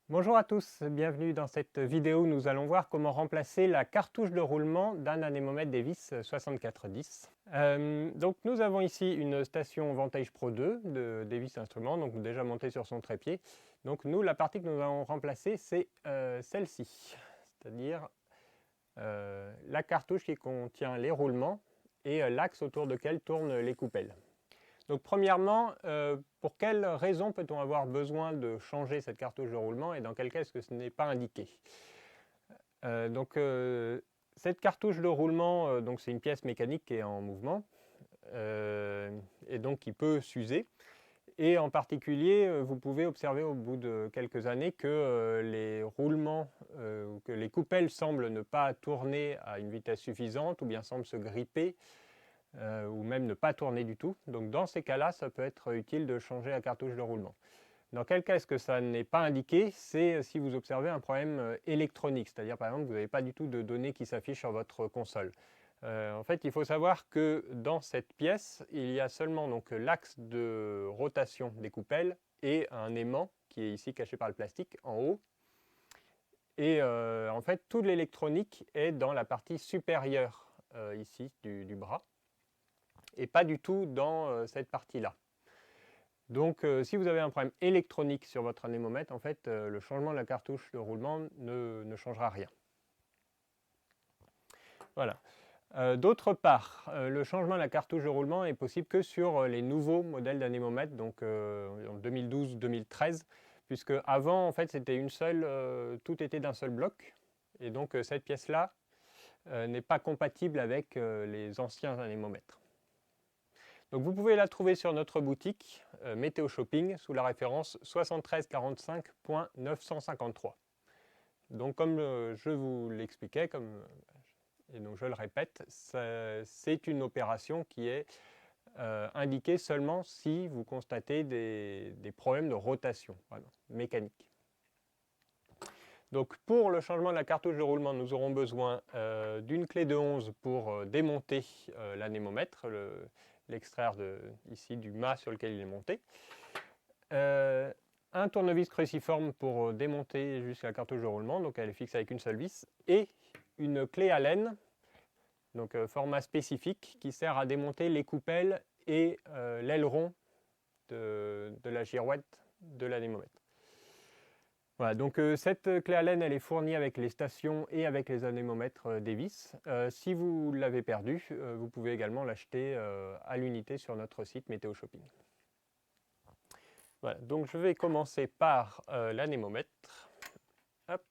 Bonjour à tous, bienvenue dans cette vidéo où nous allons voir comment remplacer la cartouche de roulement d'un anémomètre Davis 6410. Donc nous avons ici une station Vantage Pro 2 de Davis Instruments, donc déjà montée sur son trépied. Donc nous, la partie que nous allons remplacer, c'est celle-ci, c'est-à-dire la cartouche qui contient les roulements et l'axe autour duquel tournent les coupelles. Donc premièrement, pour quelles raisons peut-on avoir besoin de changer cette cartouche de roulement et dans quel cas est-ce que ce n'est pas indiqué? Cette cartouche de roulement, c'est une pièce mécanique qui est en mouvement et donc qui peut s'user. Et en particulier, vous pouvez observer au bout de quelques années que les roulements, que les coupelles semblent ne pas tourner à une vitesse suffisante ou bien semblent se gripper ou même ne pas tourner du tout. Donc dans ces cas-là, ça peut être utile de changer la cartouche de roulement. Dans quel cas est-ce que ça n'est pas indiqué? C'est si vous observez un problème électronique, c'est-à-dire par exemple que vous n'avez pas du tout de données qui s'affichent sur votre console. En fait, il faut savoir que dans cette pièce, il y a seulement l'axe de rotation des coupelles et un aimant qui est ici caché par le plastique en haut. Et en fait, toute l'électronique est dans la partie supérieure ici du bras et pas du tout dans cette partie-là. Donc si vous avez un problème électronique sur votre anémomètre, en fait, le changement de la cartouche de roulement ne changera rien. Voilà. D'autre part, le changement de la cartouche de roulement est possible que sur les nouveaux modèles d'anémomètre, donc en 2012-2013, puisque avant, en fait, c'était une seule, tout était d'un seul bloc, et donc cette pièce-là n'est pas compatible avec les anciens anémomètres. Donc vous pouvez la trouver sur notre boutique Météo Shopping sous la référence 7345.953. Donc comme je vous l'expliquais, et donc je le répète, c'est une opération qui est indiquée seulement si vous constatez des problèmes de rotation mécanique. Donc pour le changement de la cartouche de roulement, nous aurons besoin d'une clé de 11 pour démonter l'anémomètre, l'extraire ici du mât sur lequel il est monté. Un tournevis cruciforme pour démonter jusqu'à la cartouche de roulement, donc elle est fixe avec une seule vis, et une clé Allen, donc format spécifique, qui sert à démonter les coupelles et l'aileron de la girouette de l'anémomètre. Voilà, donc cette clé Allen, elle est fournie avec les stations et avec les anémomètres Davis. Si vous l'avez perdue, vous pouvez également l'acheter à l'unité sur notre site Météo Shopping. Voilà, donc je vais commencer par l'anémomètre. Hop.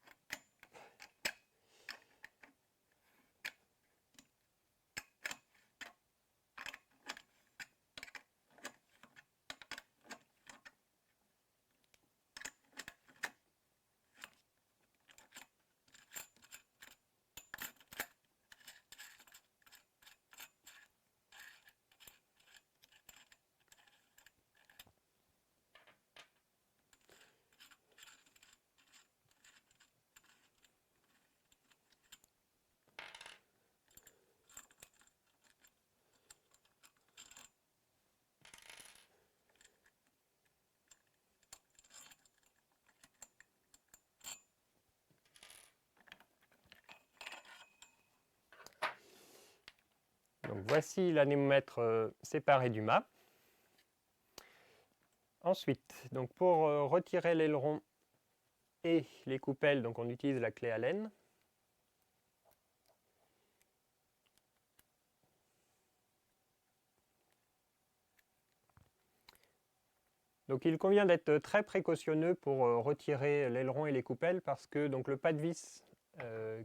Donc voici l'anémomètre séparé du mât. Ensuite, donc pour retirer l'aileron et les coupelles, donc on utilise la clé Allen. Donc il convient d'être très précautionneux pour retirer l'aileron et les coupelles parce que donc, le pas de vis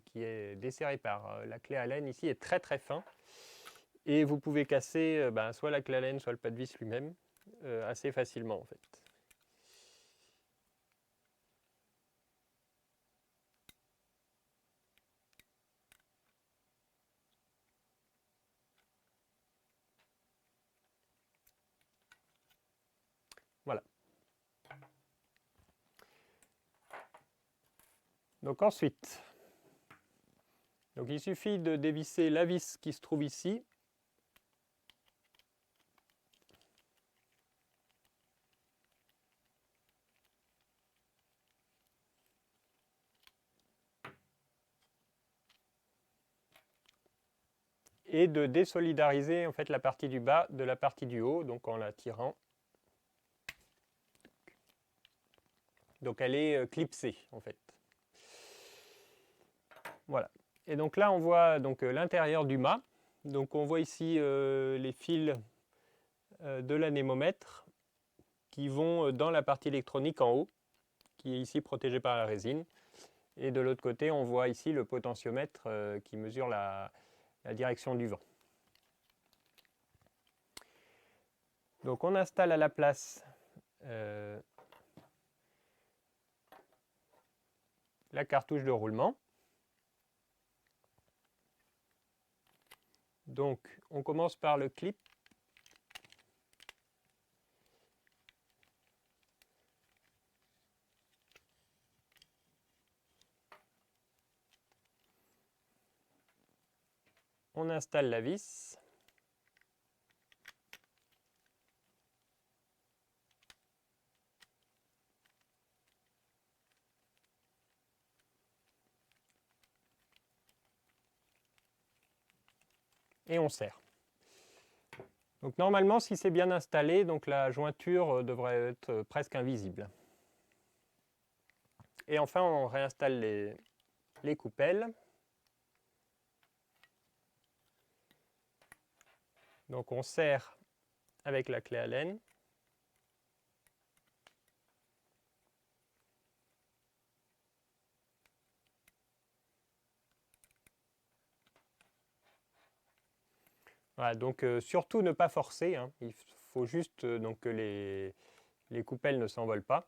qui est desserré par la clé Allen ici est très très fin et vous pouvez casser soit la clé Allen soit le pas de vis lui-même assez facilement en fait. Voilà. Donc ensuite, donc il suffit de dévisser la vis qui se trouve ici. et de désolidariser en fait la partie du bas de la partie du haut, donc en la tirant. Donc elle est clipsée en fait. Voilà. Et donc là on voit donc l'intérieur du mât. Donc on voit ici les fils de l'anémomètre qui vont dans la partie électronique en haut, qui est ici protégée par la résine. Et de l'autre côté, on voit ici le potentiomètre qui mesure la direction du vent. Donc on installe à la place la cartouche de roulement. Donc on commence par le clip. On installe la vis. Et on serre. Donc normalement, si c'est bien installé, donc la jointure devrait être presque invisible. Et enfin, on réinstalle les coupelles. Donc on serre avec la clé Allen. Voilà, donc surtout ne pas forcer, hein. Il faut juste donc, que les coupelles ne s'envolent pas.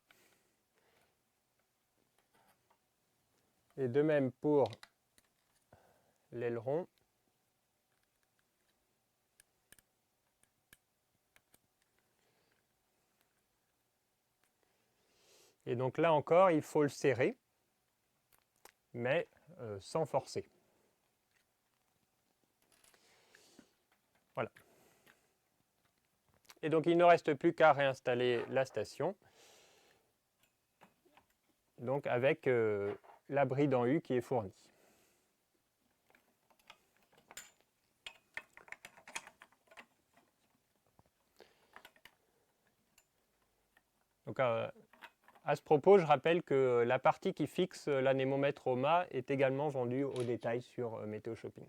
Et de même pour l'aileron. Et donc là encore, il faut le serrer, mais sans forcer. Voilà. Et donc il ne reste plus qu'à réinstaller la station, donc avec la bride en U qui est fournie. Donc à ce propos, je rappelle que la partie qui fixe l'anémomètre au mât est également vendue au détail sur Météo Shopping.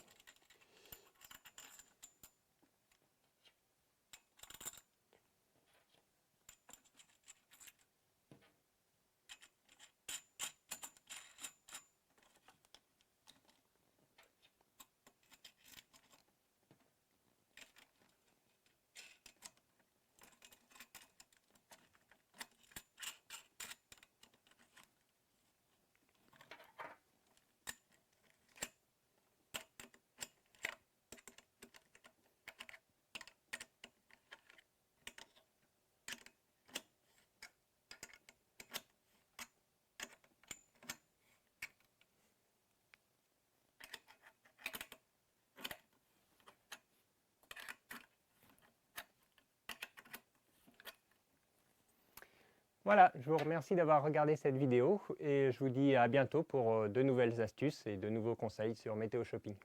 Voilà, je vous remercie d'avoir regardé cette vidéo et je vous dis à bientôt pour de nouvelles astuces et de nouveaux conseils sur Météo Shopping.